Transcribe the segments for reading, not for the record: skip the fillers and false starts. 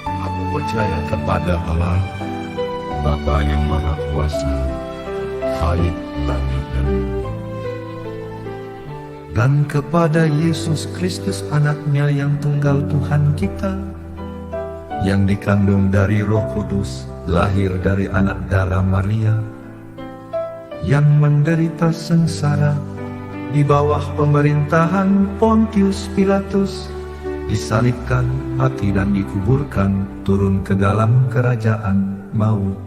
Aku percaya kepada Allah, Bapa yang Maha Kuasa, Khalik langit dan bumi, dan kepada Yesus Kristus anaknya yang tunggal Tuhan kita, yang dikandung dari Roh Kudus, lahir dari anak darah Maria, yang menderita sengsara di bawah pemerintahan Pontius Pilatus, disalibkan, mati dan dikuburkan, turun ke dalam kerajaan maut.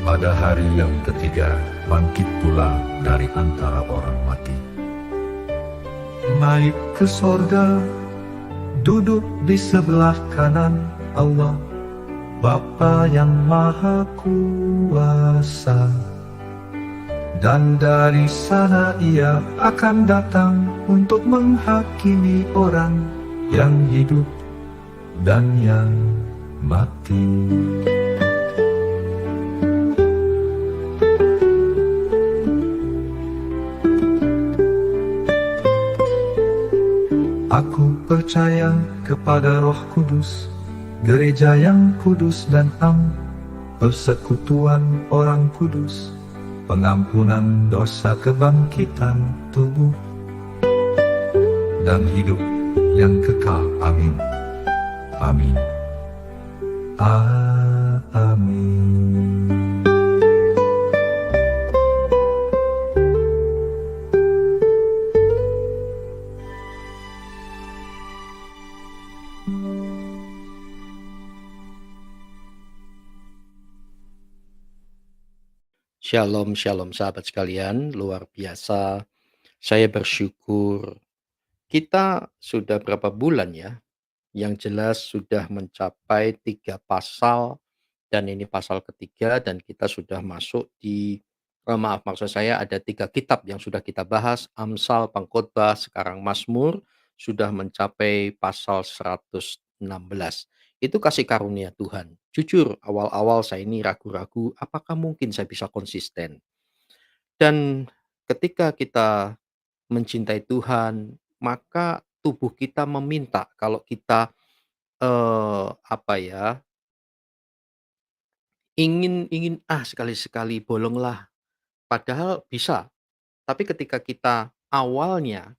Pada hari yang ketiga, bangkit pula dari antara orang mati, naik ke sorga, duduk di sebelah kanan Allah, Bapa yang Maha Kuasa. Dan dari sana ia akan datang untuk menghakimi orang yang hidup dan yang mati. Aku percaya kepada Roh Kudus, gereja yang kudus dan am, persekutuan orang kudus, pengampunan dosa, kebangkitan tubuh, dan hidup yang kekal. Amin. Amin. Amin. Shalom, shalom sahabat sekalian, luar biasa. Saya bersyukur kita sudah berapa bulan ya, yang jelas sudah mencapai 3 pasal dan ini pasal ketiga dan kita sudah masuk di maaf maksud saya ada 3 kitab yang sudah kita bahas, Amsal, Pengkhotbah, sekarang Mazmur, sudah mencapai pasal 116. Itu kasih karunia Tuhan. Jujur awal-awal saya ini ragu-ragu apakah mungkin saya bisa konsisten. Dan ketika kita mencintai Tuhan, maka tubuh kita meminta kalau kita, apa ya, ingin ingin, sekali-sekali bolonglah, padahal bisa. Tapi ketika kita awalnya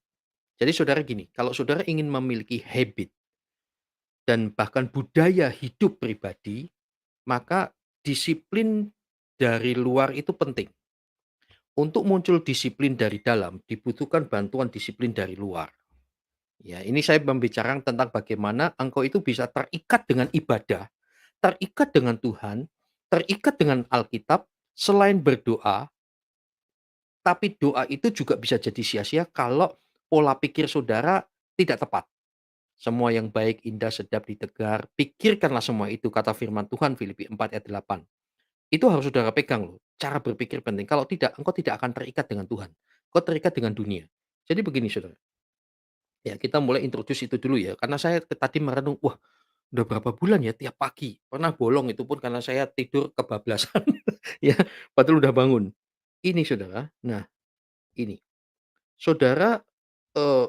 jadi saudara gini, kalau saudara ingin memiliki habit dan bahkan budaya hidup pribadi, maka disiplin dari luar itu penting. Untuk muncul disiplin dari dalam, dibutuhkan bantuan disiplin dari luar. Ya, ini saya membicarakan tentang bagaimana engkau itu bisa terikat dengan ibadah, terikat dengan Tuhan, terikat dengan Alkitab, selain berdoa, tapi doa itu juga bisa jadi sia-sia kalau pola pikir saudara tidak tepat. Semua yang baik, indah, sedap, ditegar, pikirkanlah semua itu, kata firman Tuhan Filipi 4 ayat 8. Itu harus saudara pegang loh, cara berpikir penting. Kalau tidak, engkau tidak akan terikat dengan Tuhan. Engkau terikat dengan dunia. Jadi begini saudara, ya kita mulai introduce itu dulu ya, karena saya tadi merenung, wah udah berapa bulan ya tiap pagi, pernah bolong itu pun karena saya tidur kebablasan ya, padahal udah bangun. Ini saudara, nah ini, saudara,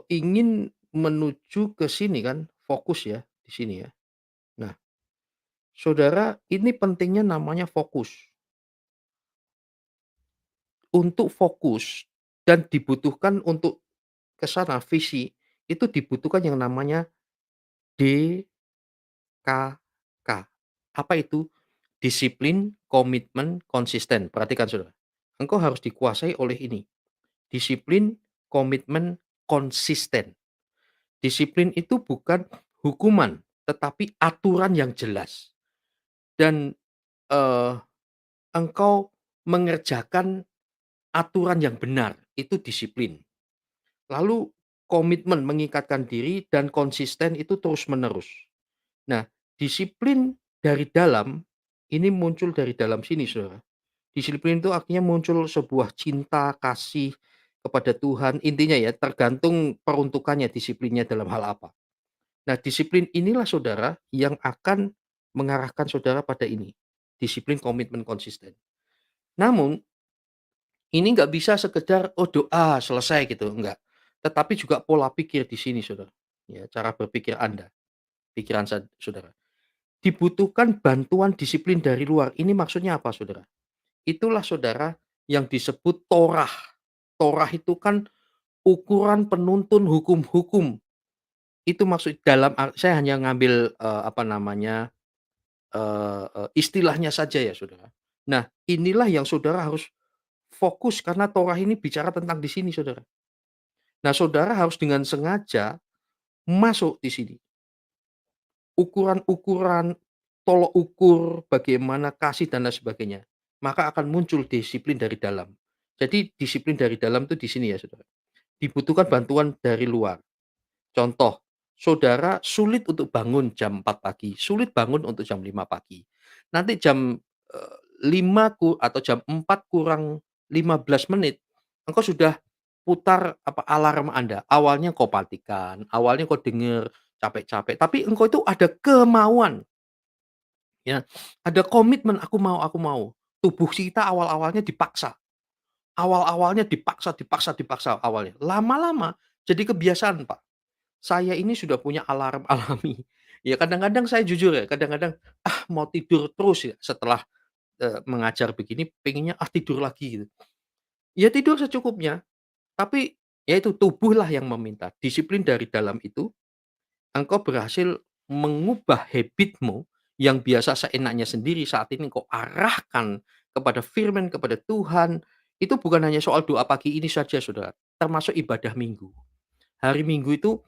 ingin menuju ke sini kan, fokus ya, di sini ya. Nah, saudara ini pentingnya namanya fokus. Untuk fokus dan dibutuhkan untuk ke sana visi, itu dibutuhkan yang namanya DKK. Apa itu? Disiplin, komitmen, konsisten. Perhatikan saudara, engkau harus dikuasai oleh ini, disiplin, komitmen, konsisten. Disiplin itu bukan hukuman, tetapi aturan yang jelas dan, eee, engkau mengerjakan aturan yang benar, itu disiplin. Lalu komitmen mengikatkan diri dan konsisten itu terus-menerus. Nah, disiplin dari dalam, ini muncul dari dalam sini Saudara. Disiplin itu artinya muncul sebuah cinta, kasih kepada Tuhan, intinya ya tergantung peruntukannya disiplinnya dalam hal apa. Nah, disiplin inilah saudara yang akan mengarahkan saudara pada ini, disiplin, komitmen, konsisten. Namun, ini nggak bisa sekedar, oh doa selesai gitu, enggak. Tetapi juga pola pikir di sini saudara, ya cara berpikir Anda. pikiran saudara. Dibutuhkan bantuan disiplin dari luar. Ini maksudnya apa, saudara? Itulah, saudara, yang disebut Torah. Torah itu kan ukuran penuntun hukum-hukum. Itu maksud dalam saya hanya ngambil, apa namanya, istilahnya saja ya, saudara. Nah, inilah yang saudara harus fokus karena Torah ini bicara tentang di sini, saudara. Nah, saudara harus dengan sengaja masuk di sini. Ukuran-ukuran, tolok ukur, bagaimana kasih dan lain sebagainya. Maka akan muncul disiplin dari dalam. Jadi disiplin dari dalam itu di sini ya, saudara. Dibutuhkan bantuan dari luar. Contoh, saudara sulit untuk bangun jam 4 pagi, sulit bangun untuk jam 5 pagi. Nanti jam, 5 atau jam 4 kurang 15 menit, engkau sudah putar apa, alarm Anda. Awalnya kau matikan, awalnya kau dengar capek-capek, tapi engkau itu ada kemauan, ya, ada komitmen, aku mau." Tubuh kita awal-awalnya dipaksa. Awal-awalnya dipaksa dipaksa dipaksa awalnya. Lama-lama jadi kebiasaan, Pak. Saya ini sudah punya alarm alami. Ya kadang-kadang saya jujur ya, kadang-kadang, mau tidur terus ya setelah, mengajar begini pengennya, tidur lagi gitu. Ya tidur secukupnya, tapi ya itu tubuhlah yang meminta. Disiplin dari dalam itu, engkau berhasil mengubah habitmu yang biasa seenaknya sendiri saat ini kau arahkan kepada firman, kepada Tuhan. Itu bukan hanya soal doa pagi ini saja, Saudara, termasuk ibadah minggu. Hari Minggu itu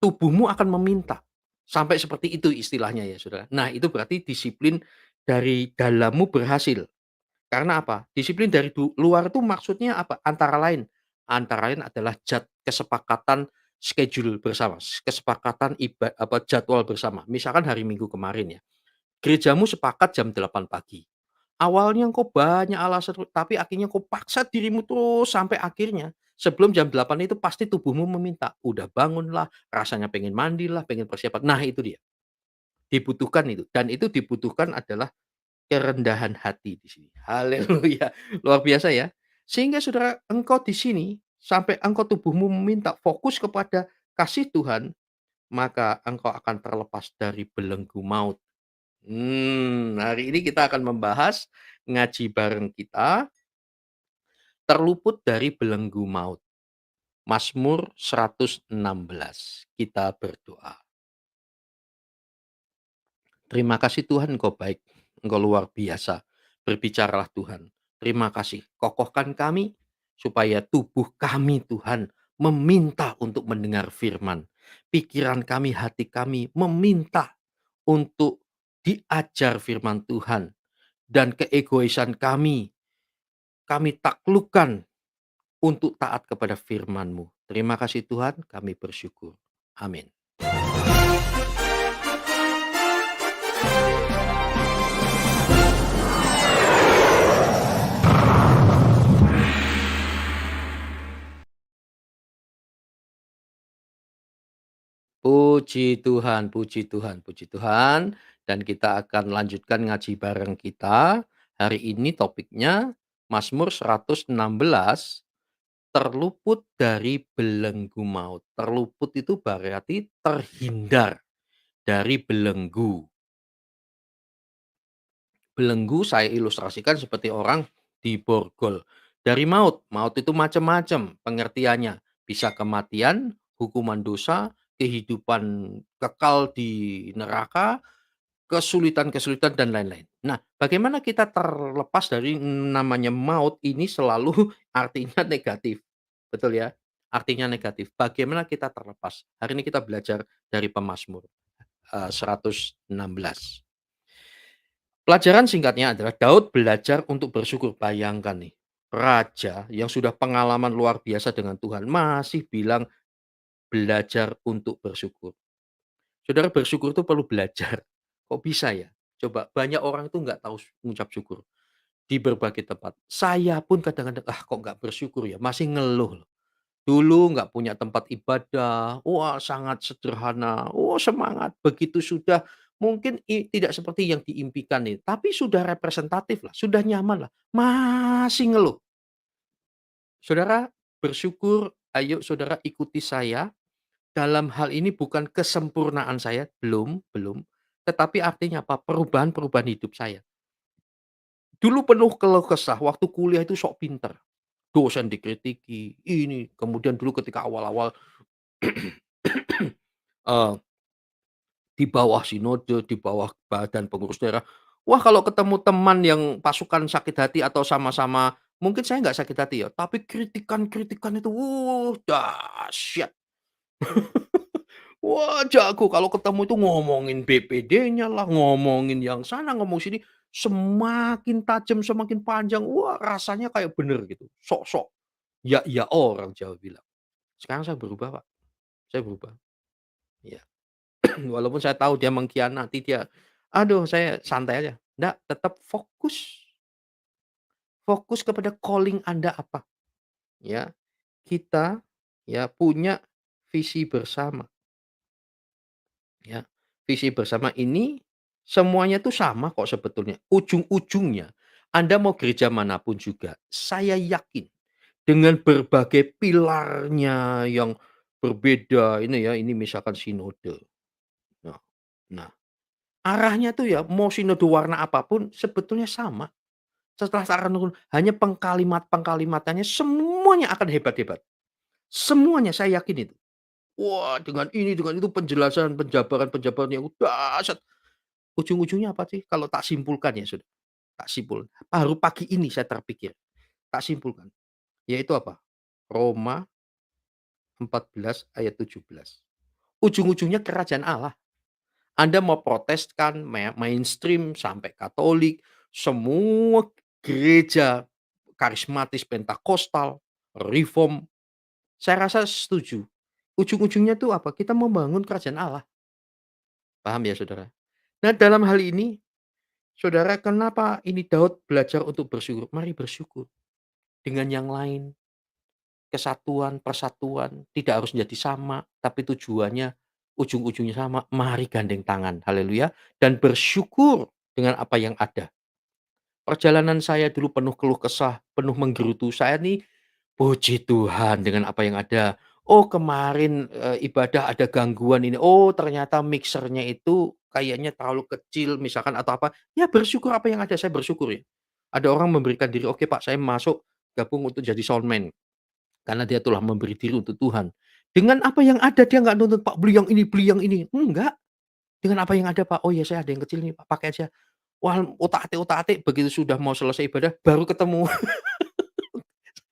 tubuhmu akan meminta, sampai seperti itu istilahnya ya, Saudara. Nah, itu berarti disiplin dari dalammu berhasil. Karena apa? Disiplin dari luar itu maksudnya apa? Antara lain adalah kesepakatan schedule bersama, kesepakatan jadwal bersama. Misalkan hari Minggu kemarin ya, gerejamu sepakat jam 8 pagi. Awalnya kok banyak alasan, tapi akhirnya kau paksa dirimu terus sampai akhirnya sebelum jam 8 itu pasti tubuhmu meminta, udah bangunlah, rasanya pengen mandilah, pengen persiapan. Nah itu dia, dibutuhkan itu dan itu dibutuhkan adalah kerendahan hati di sini. Haleluya, luar biasa ya. Sehingga saudara, engkau di sini sampai engkau tubuhmu meminta fokus kepada kasih Tuhan, maka engkau akan terlepas dari belenggu maut. Hari ini kita akan membahas ngaji bareng kita, terluput dari belenggu maut. Mazmur 116. Kita berdoa. Terima kasih Tuhan, Engkau baik, Engkau luar biasa. Berbicaralah Tuhan. Terima kasih, kokohkan kami supaya tubuh kami Tuhan meminta untuk mendengar firman. Pikiran kami, hati kami meminta untuk diajar firman Tuhan. Dan keegoisan kami taklukkan untuk taat kepada firman-Mu. Terima kasih Tuhan, kami bersyukur. Amin. Puji Tuhan puji Tuhan puji Tuhan, dan kita akan lanjutkan ngaji bareng kita. Hari ini topiknya Mazmur 116, terluput dari belenggu maut. Terluput itu berarti terhindar dari belenggu. Belenggu saya ilustrasikan seperti orang diborgol dari maut. Maut itu macam-macam pengertiannya. Bisa kematian, hukuman dosa, kehidupan kekal di neraka, kesulitan-kesulitan dan lain-lain. Nah, bagaimana kita terlepas dari namanya maut ini selalu artinya negatif. Betul ya? Artinya negatif. Bagaimana kita terlepas? Hari ini kita belajar dari Pemazmur 116. Pelajaran singkatnya adalah Daud belajar untuk bersyukur. Bayangkan nih, raja yang sudah pengalaman luar biasa dengan Tuhan masih bilang belajar untuk bersyukur. Saudara, bersyukur itu perlu belajar. Kok bisa ya? Coba banyak orang itu nggak tahu mengucap syukur di berbagai tempat. Saya pun kadang-kadang, kok nggak bersyukur ya? Masih ngeluh loh. Dulu nggak punya tempat ibadah, wah sangat sederhana, oh semangat. Begitu sudah mungkin tidak seperti yang diimpikan nih, tapi sudah representatif lah, sudah nyaman lah, masih ngeluh. Saudara bersyukur, ayo saudara ikuti saya, dalam hal ini bukan kesempurnaan saya, belum belum, tetapi artinya apa, perubahan-perubahan hidup saya. Dulu penuh keluh kesah, waktu kuliah itu sok pinter, dosen dikritiki, ini, kemudian dulu ketika awal-awal, eee, di bawah sinode, di bawah badan pengurus daerah, wah kalau ketemu teman yang pasukan sakit hati atau sama-sama mungkin saya nggak sakit hati ya, tapi kritikan-kritikan itu, dahsyat. Wah, jago kalau ketemu itu ngomongin BPD-nya lah, ngomongin yang sana, ngomong sini, semakin tajam, semakin panjang, wah rasanya kayak bener gitu, sok-sok, ya orang Jawa bilang. Sekarang saya berubah, Pak, saya berubah, iya. Walaupun saya tahu dia mengkhianati, dia aduh saya santai aja, nggak, tetap fokus, fokus kepada calling Anda apa, ya. Kita, ya, punya visi bersama. Ya, visi bersama ini semuanya tuh sama kok sebetulnya. Ujung-ujungnya Anda mau gereja manapun juga, saya yakin dengan berbagai pilarnya yang berbeda ini ya, ini misalkan sinode. Nah nah, arahnya tuh ya mau sinode warna apapun sebetulnya sama. Setelah saya renung, hanya pengkalimat-pengkalimatannya semuanya akan hebat-hebat. Semuanya saya yakin itu. Wah, dengan ini, dengan itu penjelasan, penjabaran-penjabaran yang dahsyat. Ujung-ujungnya apa sih? Kalau tak simpulkan ya sudah, tak simpul baru pagi ini saya terpikir, tak simpulkan, yaitu apa? Roma 14 ayat 17. Ujung-ujungnya kerajaan Allah. Anda mau protestan, mainstream, sampai Katolik, semua gereja karismatis, Pentakosta, Reform, saya rasa setuju. Ujung-ujungnya tuh apa? Kita membangun kerajaan Allah, paham ya saudara? Nah dalam hal ini, saudara kenapa ini Daud belajar untuk bersyukur? Mari bersyukur. Dengan yang lain, kesatuan, persatuan, tidak harus menjadi sama, tapi tujuannya ujung-ujungnya sama, mari gandeng tangan, haleluya, dan bersyukur dengan apa yang ada. Perjalanan saya dulu penuh keluh kesah, penuh menggerutu, saya nih puji Tuhan dengan apa yang ada. Oh kemarin, ibadah ada gangguan ini, oh ternyata mixernya itu kayaknya terlalu kecil misalkan atau apa, ya bersyukur apa yang ada, saya bersyukur ya. Ada orang memberikan diri, "Oke Pak saya masuk gabung untuk jadi soundman." Karena dia telah memberi diri untuk Tuhan. Dengan apa yang ada dia nggak nuntut, "Pak beli yang ini beli yang ini." Enggak, dengan apa yang ada, "Pak, oh ya saya ada yang kecil nih Pak, pakai aja." Wah otak-atik begitu sudah mau selesai ibadah baru ketemu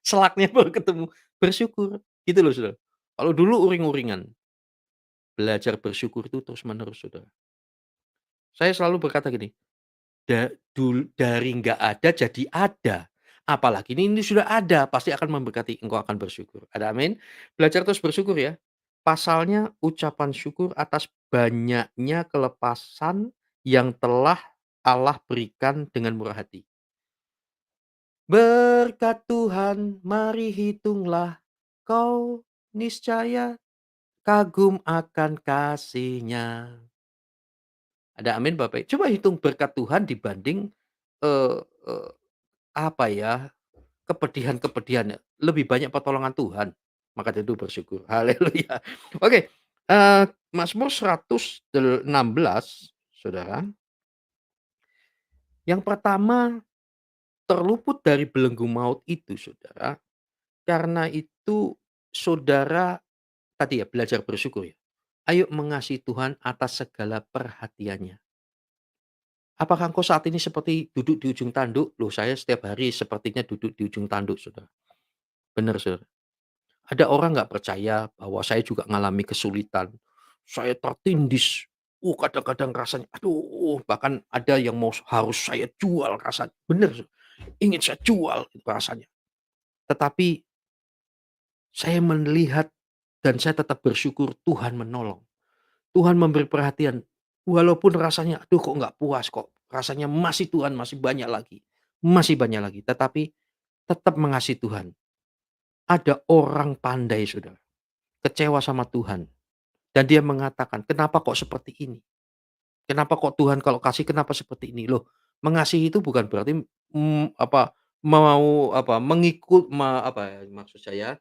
selaknya baru ketemu, bersyukur, gitu loh Saudara. Kalau dulu uring-uringan, belajar bersyukur itu terus-menerus Saudara. Saya selalu berkata gini, dari nggak ada jadi ada, apalagi ini sudah ada, pasti akan memberkati, engkau akan bersyukur. Ada amin? Belajar terus bersyukur ya. Pasalnya ucapan syukur atas banyaknya kelepasan yang telah Allah berikan dengan murah hati. Berkat Tuhan mari hitunglah, kau niscaya kagum akan kasih-Nya. Ada amin Bapak? Coba hitung berkat Tuhan dibanding, eee eee, apa ya, kepedihan-kepedihan, lebih banyak pertolongan Tuhan, maka dari itu bersyukur, haleluya. Oke, Mazmur 16 Saudara, yang pertama terluput dari belenggu maut itu Saudara, karena itu saudara tadi ya belajar bersyukur ya, ayo mengasihi Tuhan atas segala perhatiannya. Apakah engkau saat ini seperti duduk di ujung tanduk? Loh saya setiap hari sepertinya duduk di ujung tanduk Saudara, benar Saudara. Ada orang nggak percaya bahwa saya juga mengalami kesulitan, saya tertindis, kadang-kadang rasanya aduh, bahkan ada yang harus saya jual rasanya, bener ingin saya jual itu rasanya. Tetapi saya melihat dan saya tetap bersyukur Tuhan menolong, Tuhan memberi perhatian, walaupun rasanya, aduh kok nggak puas kok, rasanya masih Tuhan masih banyak lagi, tetapi tetap mengasihi Tuhan. Ada orang pandai Saudara, kecewa sama Tuhan. Dan dia mengatakan, "Kenapa kok seperti ini? Kenapa kok Tuhan kalau kasih kenapa seperti ini?" Loh, mengasihi itu bukan berarti, mau apa, mengikut apa ya maksud saya,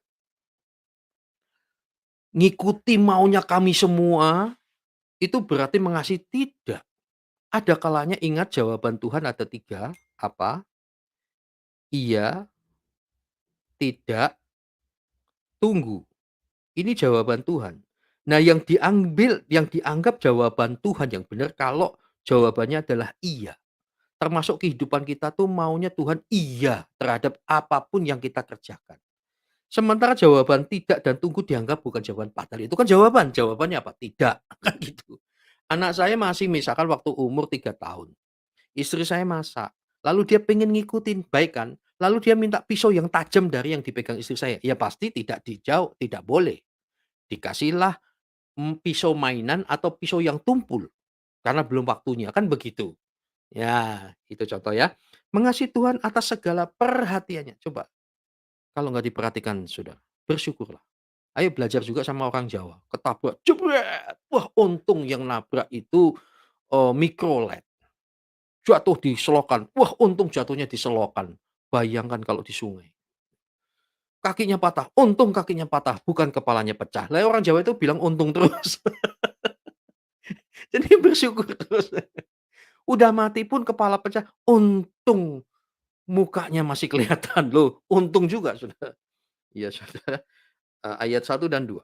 ngikuti maunya kami semua, itu berarti mengasihi? Tidak. Ada kalanya ingat jawaban Tuhan ada 3 apa, iya, tidak, tunggu. Ini jawaban Tuhan. Nah, yang dianggap jawaban Tuhan yang benar kalau jawabannya adalah iya. Termasuk kehidupan kita tuh maunya Tuhan iya terhadap apapun yang kita kerjakan. Sementara jawaban tidak dan tunggu dianggap bukan jawaban, padahal itu kan jawaban. Jawabannya apa? Tidak, kan gitu. Anak saya masih misalkan waktu umur 3 tahun, istri saya masak, lalu dia pengen ngikutin, baik kan, lalu dia minta pisau yang tajam dari yang dipegang istri saya, ya pasti tidak boleh. Dikasihlah, pisau mainan atau pisau yang tumpul, karena belum waktunya, kan begitu. Ya, itu contoh ya. Mengasihi Tuhan atas segala perhatiannya. Coba kalau nggak diperhatikan Saudara, bersyukurlah. Ayo belajar juga sama orang Jawa, ketabrak jebret, wah untung yang nabrak itu, mikrolet, jatuh di selokan, wah untung jatuhnya di selokan. Bayangkan kalau di sungai. Kakinya patah, untung kakinya patah, bukan kepalanya pecah. Lah orang Jawa itu bilang untung terus. Jadi bersyukur terus. Udah mati pun kepala pecah, untung mukanya masih kelihatan loh, untung juga Saudara. Iya Saudara, ayat 1 dan 2.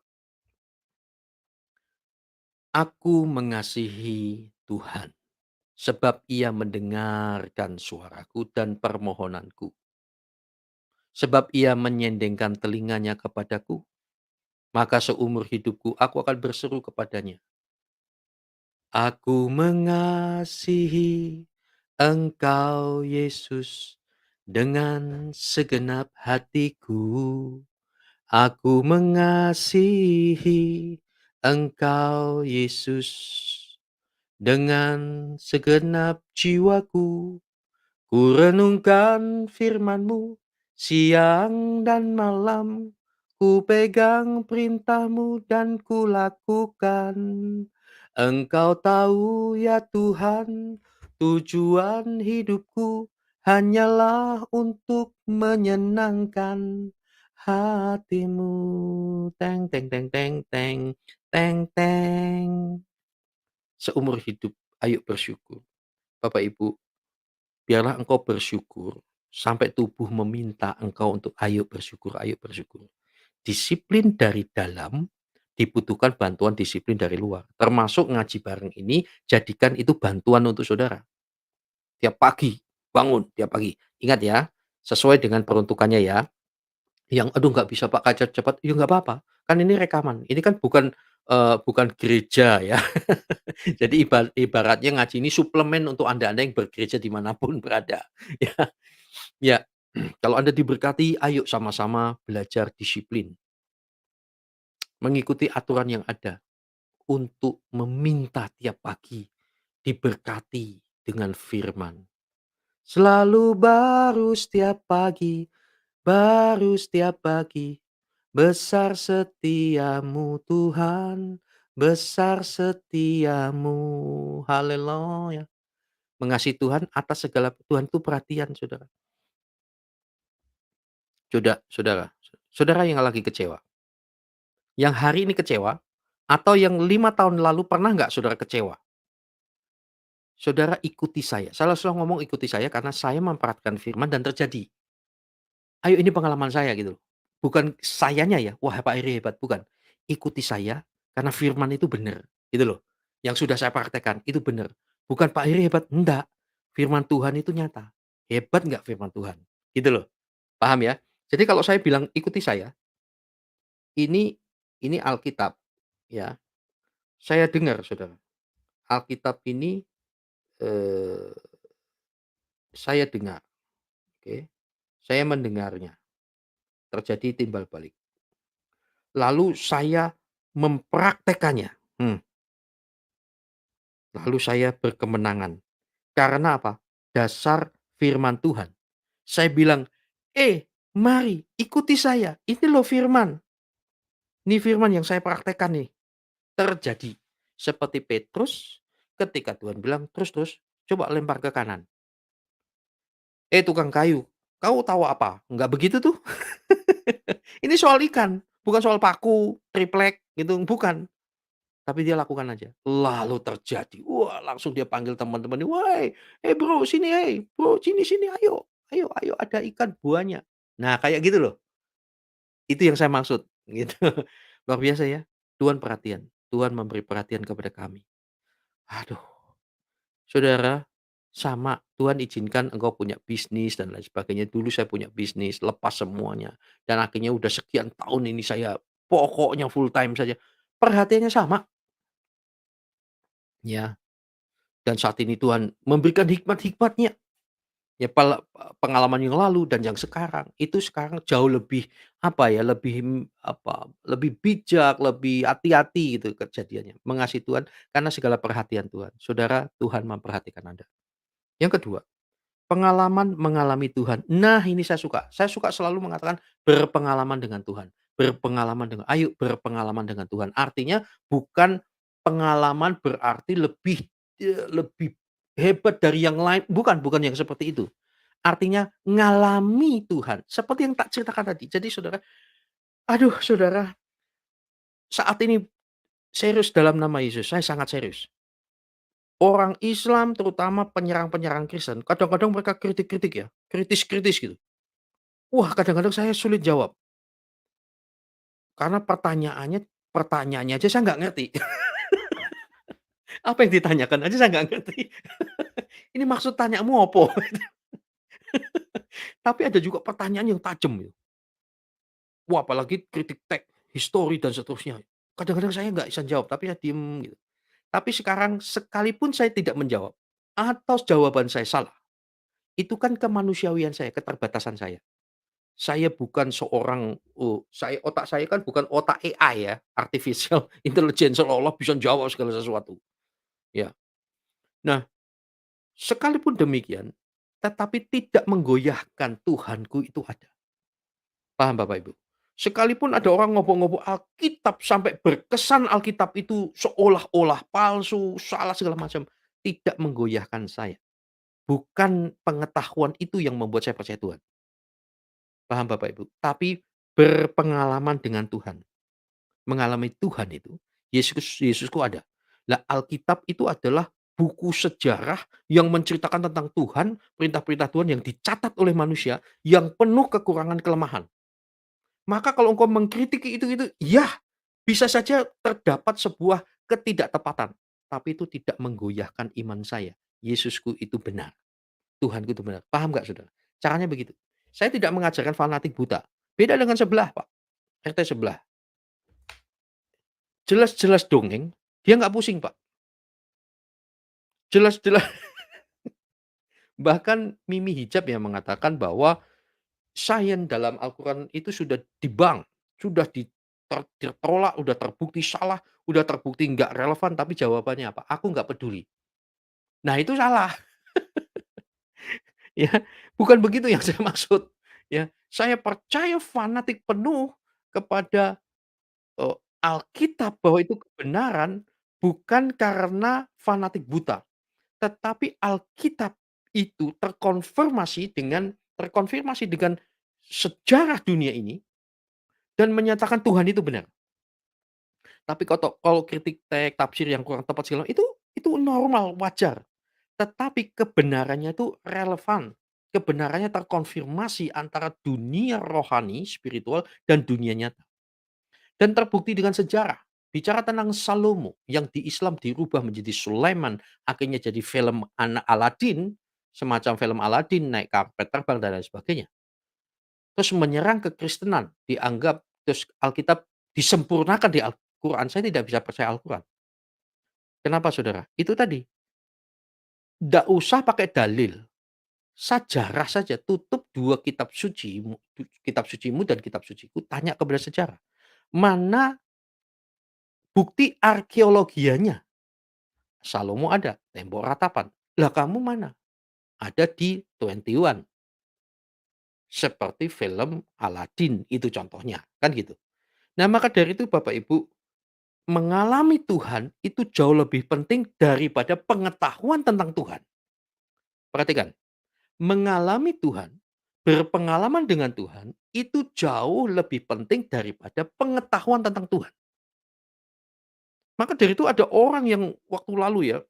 Aku mengasihi Tuhan, sebab Ia mendengarkan suaraku dan permohonanku. Sebab Ia menyendengkan telinganya kepadaku, maka seumur hidupku aku akan berseru kepadanya. Aku mengasihi Engkau Yesus dengan segenap hatiku. Aku mengasihi Engkau Yesus dengan segenap jiwaku. Ku renungkan firman-Mu siang dan malam. Ku pegang perintah-Mu dan ku lakukan. Engkau tahu ya Tuhan, tujuan hidupku hanyalah untuk menyenangkan hati-Mu. Teng teng teng teng teng, teng teng. Seumur hidup ayo bersyukur. Bapak Ibu, biarlah engkau bersyukur sampai tubuh meminta engkau untuk ayo bersyukur, ayo bersyukur. Disiplin dari dalam dibutuhkan bantuan disiplin dari luar. Termasuk ngaji bareng ini, jadikan itu bantuan untuk saudara. Tiap pagi, bangun tiap pagi. Ingat ya, sesuai dengan peruntukannya ya. Yang, "Aduh nggak bisa Pak kaca cepat," ya nggak apa-apa. Kan ini rekaman, ini kan bukan gereja ya. Jadi ibaratnya ngaji ini suplemen untuk Anda-Anda yang bergereja dimanapun berada. Ya, ya. Kalau Anda diberkati, ayo sama-sama belajar disiplin, mengikuti aturan yang ada untuk meminta tiap pagi diberkati dengan firman. Selalu baru setiap pagi, baru setiap pagi, besar setiamu Tuhan, besar setiamu. Haleluya. Mengasihi Tuhan atas segala Tuhan itu perhatian Saudara. Saudara, saudara yang lagi kecewa, yang hari ini kecewa, atau yang 5 tahun lalu pernah nggak saudara kecewa? Saudara ikuti saya selalu ngomong ikuti saya karena saya memperhatikan firman dan terjadi. Ayo ini pengalaman saya gitu loh. Bukan sayanya ya, "Wah Pak Eri hebat," bukan. Ikuti saya karena firman itu benar, gitu loh. Yang sudah saya praktekkan itu benar. Bukan Pak Eri hebat, enggak. Firman Tuhan itu nyata. Hebat nggak firman Tuhan? Gitu loh. Paham ya? Jadi kalau saya bilang ikuti saya, ini Alkitab ya. Saya dengar Saudara, Alkitab ini, eee, saya dengar, oke. Saya mendengarnya, terjadi timbal balik. Lalu saya mempraktekannya, lalu saya berkemenangan. Karena apa? Dasar firman Tuhan. Saya bilang, mari ikuti saya, ini loh firman. Ini firman yang saya praktekkan nih." Terjadi. Seperti Petrus ketika Tuhan bilang, "Terus terus, coba lempar ke kanan." Tukang kayu, kau tahu apa? Enggak begitu tuh. Ini soal ikan, bukan soal paku, triplek gitu, bukan. Tapi dia lakukan aja. Lalu terjadi, wah langsung dia panggil teman-temannya, "Woi, bro sini, bro sini sini, ayo ayo ayo ada ikan buahnya." Nah kayak gitu loh, itu yang saya maksud, gitu. Luar biasa ya, Tuhan perhatian, Tuhan memberi perhatian kepada kami. Aduh, saudara, sama Tuhan izinkan engkau punya bisnis dan lain sebagainya. Dulu saya punya bisnis, lepas semuanya, dan akhirnya udah sekian tahun ini saya pokoknya full time saja. Perhatiannya sama, ya. Dan saat ini Tuhan memberikan hikmat-hikmat-Nya, ya pengalaman yang lalu dan yang sekarang, itu sekarang jauh lebih, apa ya, lebih, lebih bijak, lebih hati-hati gitu kejadiannya, mengasihi Tuhan karena segala perhatian Tuhan. Saudara, Tuhan memperhatikan Anda. Yang kedua, pengalaman mengalami Tuhan. Nah, ini saya suka. Saya suka selalu mengatakan berpengalaman dengan Tuhan. Berpengalaman dengan ayo berpengalaman dengan Tuhan. Artinya bukan pengalaman berarti lebih hebat dari yang lain, bukan bukan yang seperti itu. Artinya ngalami Tuhan, seperti yang tak ceritakan tadi. Jadi saudara, aduh saudara, saat ini serius dalam nama Yesus, saya sangat serius. Orang Islam terutama penyerang-penyerang Kristen, kadang-kadang mereka kritik-kritik ya, kritis-kritis gitu. Wah, kadang-kadang saya sulit jawab, karena pertanyaannya aja saya nggak ngerti. Apa yang ditanyakan aja saya nggak ngerti. Ini maksud tanyamu opo? Tapi ada juga pertanyaan yang tajam gitu. Wah, apalagi kritik teks, histori dan seterusnya. Kadang-kadang saya nggak bisa jawab, tapi saya diem gitu. Tapi sekarang sekalipun saya tidak menjawab, atau jawaban saya salah, itu kan kemanusiawian saya, keterbatasan saya. Saya bukan seorang, otak saya kan bukan otak AI ya, artificial intelligence seolah-olah bisa jawab segala sesuatu, ya. Nah, sekalipun demikian, tetapi tidak menggoyahkan Tuhanku itu ada. Paham Bapak Ibu? Sekalipun ada orang ngobok-ngobok Alkitab sampai berkesan Alkitab itu seolah-olah palsu, salah segala macam, tidak menggoyahkan saya. Bukan pengetahuan itu yang membuat saya percaya Tuhan. Paham Bapak Ibu? Tapi berpengalaman dengan Tuhan. Mengalami Tuhan itu, Yesusku ada. Lah Alkitab itu adalah buku sejarah yang menceritakan tentang Tuhan, perintah-perintah Tuhan yang dicatat oleh manusia, yang penuh kekurangan kelemahan. Maka kalau engkau mengkritiki itu, ya bisa saja terdapat sebuah ketidaktepatan, tapi itu tidak menggoyahkan iman saya. Yesusku itu benar, Tuhanku itu benar. Paham nggak saudara? Caranya begitu. Saya tidak mengajarkan fanatik buta. Beda dengan sebelah Pak, RT sebelah. Jelas-jelas dongeng, dia nggak pusing Pak. Jelas-jelas bahkan Mimi Hijab yang mengatakan bahwa sains dalam Al-Quran itu sudah sudah ditolak, udah terbukti salah, udah terbukti nggak relevan, tapi jawabannya apa? "Aku nggak peduli." Nah itu salah, ya. Bukan begitu yang saya maksud, ya. Saya percaya fanatik penuh kepada, Alkitab bahwa itu kebenaran, bukan karena fanatik buta. Tetapi Alkitab itu terkonfirmasi dengan sejarah dunia ini dan menyatakan Tuhan itu benar. Tapi kalau kritik teks, tafsir yang kurang tepat segala itu normal, wajar. Tetapi kebenarannya itu relevan. Kebenarannya terkonfirmasi antara dunia rohani, spiritual, dan dunia nyata. Dan terbukti dengan sejarah. Bicara tentang Salomo yang di Islam dirubah menjadi Sulaiman, akhirnya jadi film anak Aladin, semacam film Aladin, naik karpet terbang dan lain sebagainya. Terus menyerang kekristenan, dianggap terus Alkitab disempurnakan di Al-Quran, saya tidak bisa percaya Al-Quran. Kenapa saudara? Itu tadi, nggak usah pakai dalil, sejarah saja, tutup 2 kitab sucimu dan kitab suciku, tanya kepada sejarah. Mana bukti arkeologianya? Salomo ada, tembok ratapan. Lah kamu mana? Ada di 21, seperti film Aladin itu contohnya, kan gitu. Nah maka dari itu Bapak Ibu, mengalami Tuhan itu jauh lebih penting daripada pengetahuan tentang Tuhan. Perhatikan, mengalami Tuhan Berpengalaman dengan Tuhan itu jauh lebih penting daripada pengetahuan tentang Tuhan. Maka dari itu ada orang yang waktu lalu ya,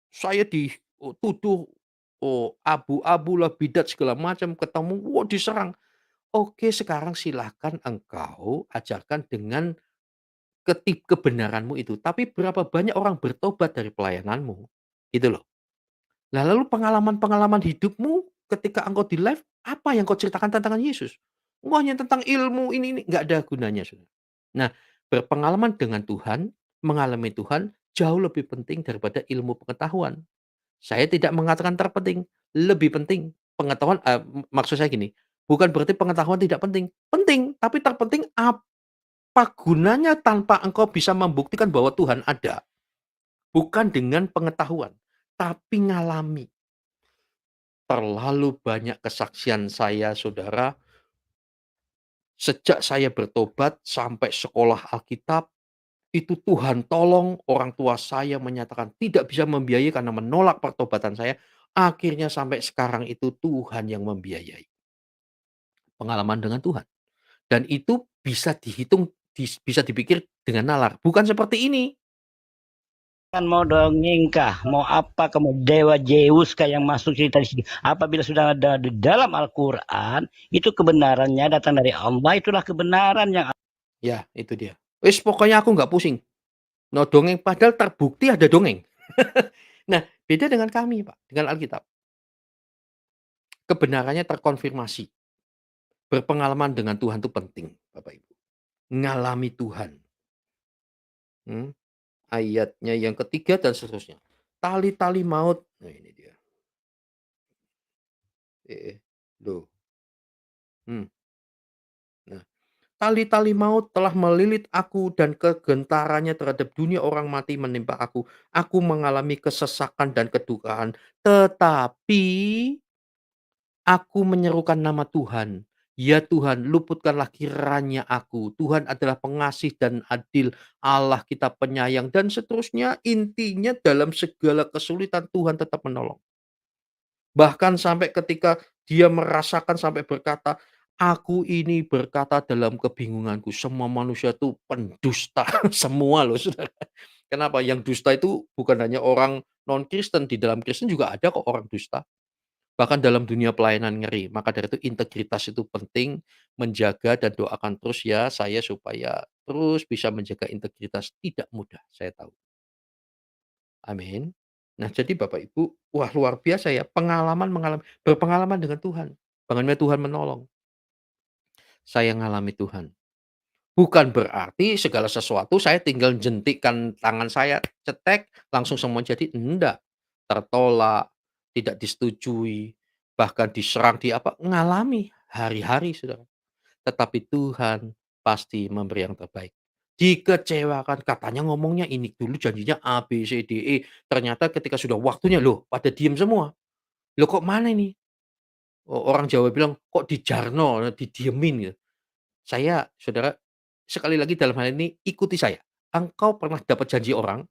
saya dituduh, oh, abu-abu lah, bidat segala macam, ketemu, wah diserang. Oke, sekarang silahkan engkau ajarkan dengan kebenaranmu itu, tapi berapa banyak orang bertobat dari pelayananmu, gitu loh. Lah lalu pengalaman-pengalaman hidupmu ketika engkau di live, apa yang kau ceritakan tentang Yesus? Oh, hanya tentang ilmu ini, nggak ada gunanya, Saudara. Nah, berpengalaman dengan Tuhan, mengalami Tuhan, jauh lebih penting daripada ilmu pengetahuan. Saya tidak mengatakan terpenting, lebih penting pengetahuan, maksud saya gini, bukan berarti pengetahuan tidak penting, penting, tapi terpenting apa gunanya tanpa engkau bisa membuktikan bahwa Tuhan ada, bukan dengan pengetahuan, tapi ngalami. Terlalu banyak kesaksian saya, Saudara, sejak saya bertobat sampai sekolah Alkitab, itu Tuhan tolong, orang tua saya menyatakan tidak bisa membiayai karena menolak pertobatan saya, akhirnya sampai sekarang itu Tuhan yang membiayai. Pengalaman dengan Tuhan. Dan itu bisa dihitung, bisa dipikir dengan nalar, bukan seperti ini. Kan mau dongeng kah? Mau apa? Kamu dewa Zeus kah yang masuk cerita di sini? Apabila sudah ada di dalam Al-Quran, itu kebenarannya datang dari Allah, itulah kebenaran yang Ya, itu dia. Wis pokoknya aku nggak pusing. No dongeng, padahal terbukti ada dongeng. Nah, beda dengan kami, Pak, dengan Alkitab. Kebenarannya terkonfirmasi. Berpengalaman dengan Tuhan itu penting, Bapak Ibu. Ngalami Tuhan. Hmm, ayatnya yang ketiga dan seterusnya. Tali-tali maut. Nah, ini dia. Loh. Hmm. Nah, tali-tali maut telah melilit aku dan kegentarannya terhadap dunia orang mati menimpa aku. Aku mengalami kesesakan dan kedukaan. Tetapi aku menyerukan nama Tuhan. Ya Tuhan, luputkanlah kiranya aku. Tuhan adalah pengasih dan adil, Allah kita penyayang, dan seterusnya. Intinya dalam segala kesulitan Tuhan tetap menolong. Bahkan sampai ketika dia merasakan sampai berkata, "Aku ini berkata dalam kebingunganku." Semua manusia itu pendusta, semua loh, Saudara. Kenapa? Yang dusta itu bukan hanya orang non-Kristen, di dalam Kristen juga ada kok orang dusta. Bahkan dalam dunia pelayanan ngeri. Maka dari itu integritas itu penting, menjaga dan doakan terus ya saya supaya terus bisa menjaga integritas, tidak mudah, saya tahu. Amin. Nah, jadi Bapak Ibu, wah luar biasa ya berpengalaman dengan Tuhan. Bagaimana Tuhan menolong. Saya ngalami Tuhan. Bukan berarti segala sesuatu saya tinggal jentikkan tangan saya, cetek, langsung semua jadi, enggak. Tertolak, tidak disetujui, bahkan diserang, di apa, ngalami hari-hari, Saudara. Tetapi Tuhan pasti memberi yang terbaik. Dikecewakan, katanya ngomongnya ini dulu janjinya A, B, C, D, E, ternyata ketika sudah waktunya, loh pada diem semua. Loh kok mana ini? Orang Jawa bilang, "Kok dijarno, didiemin," gitu. Saya, Saudara, sekali lagi dalam hal ini ikuti saya. Engkau pernah dapat janji orang,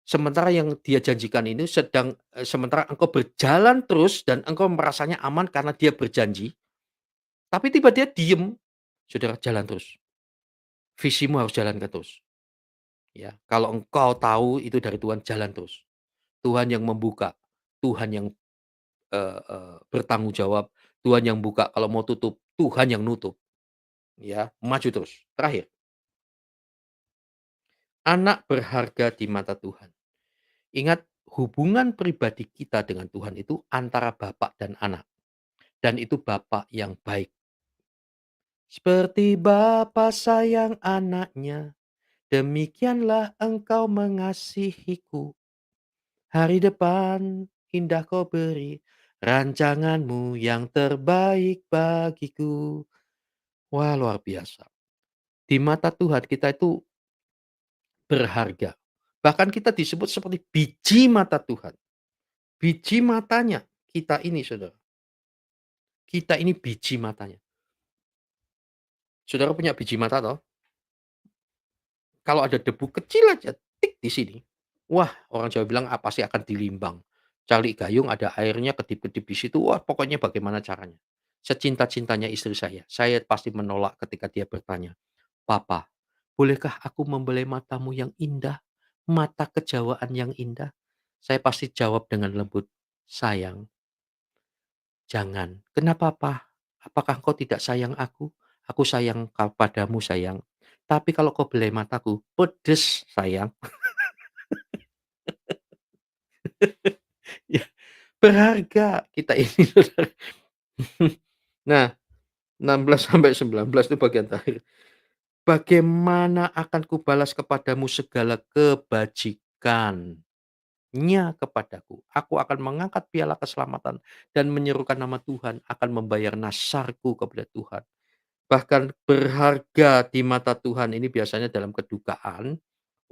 sementara yang dia janjikan ini sementara engkau berjalan terus dan engkau merasanya aman karena dia berjanji, tapi tiba dia diem, Saudara, jalan terus. Visimu harus jalankan terus, ya. Kalau engkau tahu itu dari Tuhan, jalan terus. Tuhan yang membuka, Tuhan yang, bertanggung jawab, Tuhan yang buka, kalau mau tutup, Tuhan yang nutup, ya. Maju terus. Terakhir, anak berharga di mata Tuhan. Ingat, hubungan pribadi kita dengan Tuhan itu antara bapak dan anak, dan itu bapak yang baik. Seperti bapa sayang anaknya, demikianlah engkau mengasihiku. Hari depan indah kau beri, rancanganmu yang terbaik bagiku. Wah, luar biasa. Di mata Tuhan kita itu berharga. Bahkan kita disebut seperti biji mata Tuhan. Biji matanya kita ini, Saudara. Kita ini biji matanya. Saudara punya biji mata toh? Kalau ada debu kecil aja tik di sini, wah, orang Jawa bilang, "Apa sih akan dilimbang." Cari gayung ada airnya, kedip-kedip di situ, wah pokoknya bagaimana caranya. Secinta-cintanya istri saya pasti menolak ketika dia bertanya, "Papa, bolehkah aku membelai matamu yang indah, mata kejawaan yang indah?" Saya pasti jawab dengan lembut, "Sayang, jangan." "Kenapa, Pa? Apakah engkau tidak sayang aku? Aku sayang padamu, sayang. Tapi kalau kau belai mataku, pedes, sayang." Ya, berharga kita ini, Saudara. Nah, 16 sampai 19 itu bagian terakhir. "Bagaimana akan kubalas kepadamu segala kebajikannya kepadaku? Aku akan mengangkat piala keselamatan dan menyerukan nama Tuhan, akan membayar nasarku kepada Tuhan." Bahkan berharga di mata Tuhan ini biasanya dalam kedukaan,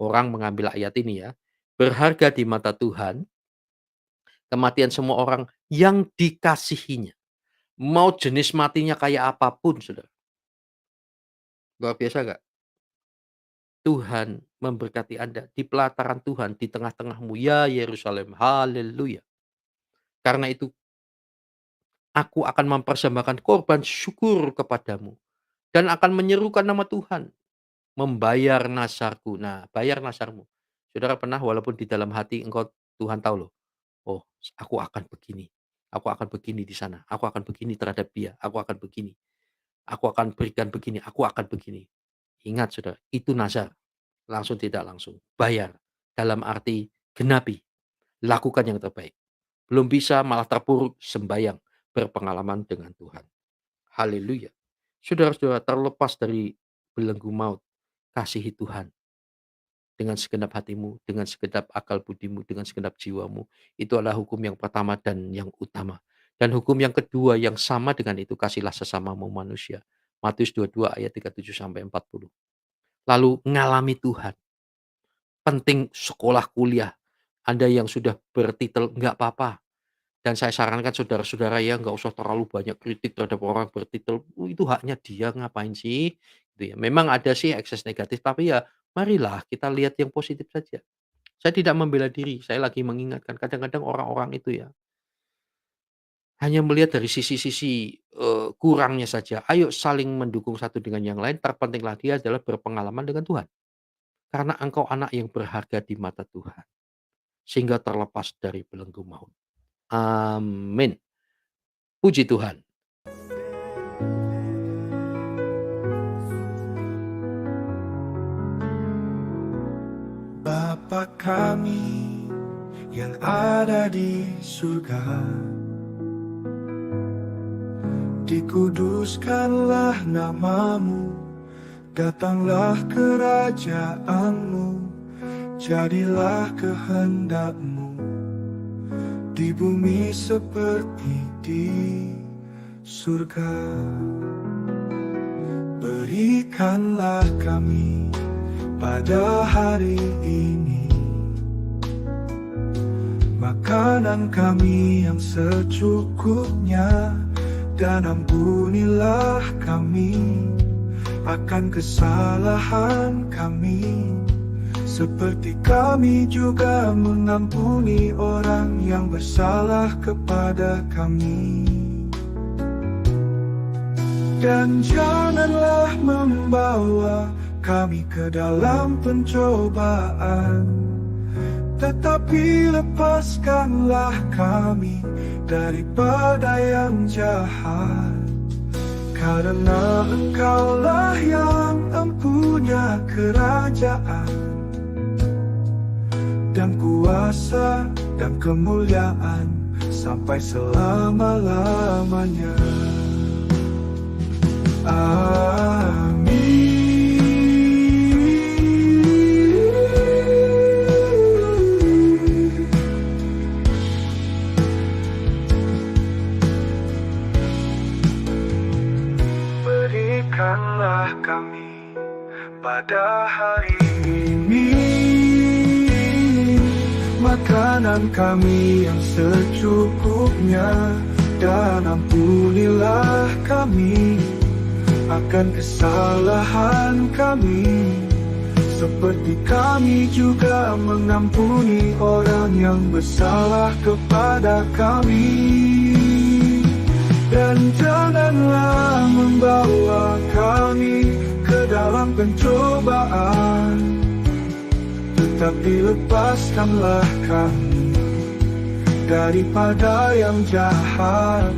orang mengambil ayat ini ya, berharga di mata Tuhan, kematian semua orang yang dikasihinya. Mau jenis matinya kayak apapun, Saudara. Luar biasa nggak? Tuhan memberkati Anda di pelataran Tuhan, di tengah-tengahmu, ya Yerusalem. Haleluya. Karena itu aku akan mempersembahkan korban syukur kepadamu dan akan menyerukan nama Tuhan, membayar nasarku. Nah, bayar nasarmu. Saudara pernah walaupun di dalam hati engkau Tuhan tahu loh, oh aku akan begini. Aku akan begini di sana. Aku akan begini terhadap dia. Aku akan begini. Aku akan berikan begini. Aku akan begini. Ingat saudara, itu nazar. Langsung tidak langsung. Bayar. Dalam arti genapi. Lakukan yang terbaik. Belum bisa malah terpuruk sembayang. Berpengalaman dengan Tuhan. Haleluya. Saudara-saudara, terlepas dari belenggu maut, kasihi Tuhan dengan segenap hatimu, dengan segenap akal budimu, dengan segenap jiwamu. Itu adalah hukum yang pertama dan yang utama. Dan hukum yang kedua yang sama dengan itu, kasihlah sesamamu manusia. Matius 22 ayat 37 sampai 40. Lalu ngalami Tuhan. Penting sekolah kuliah. Anda yang sudah bertitel nggak apa-apa. Dan saya sarankan saudara-saudara ya nggak usah terlalu banyak kritik terhadap orang bertitel, itu haknya dia ngapain sih?" Gitu ya. Memang ada sih ekses negatif, tapi ya marilah kita lihat yang positif saja. Saya tidak membela diri, saya lagi mengingatkan kadang-kadang orang-orang itu ya, hanya melihat dari sisi-sisi, kurangnya saja. Ayo saling mendukung satu dengan yang lain, terpenting lagi adalah berpengalaman dengan Tuhan. Karena engkau anak yang berharga di mata Tuhan, sehingga terlepas dari belenggu maut. Amin. Puji Tuhan. Bapa kami yang ada di surga, dikuduskanlah namamu, datanglah kerajaanmu, jadilah kehendakmu di bumi seperti di surga. Berikanlah kami pada hari ini makanan kami yang secukupnya, dan ampunilah kami akan kesalahan kami, seperti kami juga mengampuni orang yang bersalah kepada kami. Dan janganlah membawa kami ke dalam pencobaan, tetapi lepaskanlah kami daripada yang jahat. Karena Engkaulah yang empunya kerajaan dan kuasa dan kemuliaan sampai selama-lamanya. Amin. Berikanlah kami pada hari ini makanan kami yang secukupnya, dan ampunilah kami akan kesalahan kami, seperti kami juga mengampuni orang yang bersalah kepada kami. Dan janganlah membawa kami ke dalam pencobaan, tetapi lepaskanlah kami daripada yang jahat.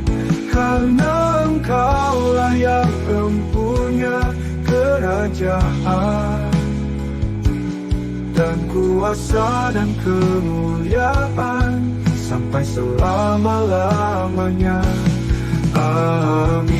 Karena Engkaulah yang mempunyai kerajaan dan kuasa dan kemuliaan sampai selama-lamanya. Amin.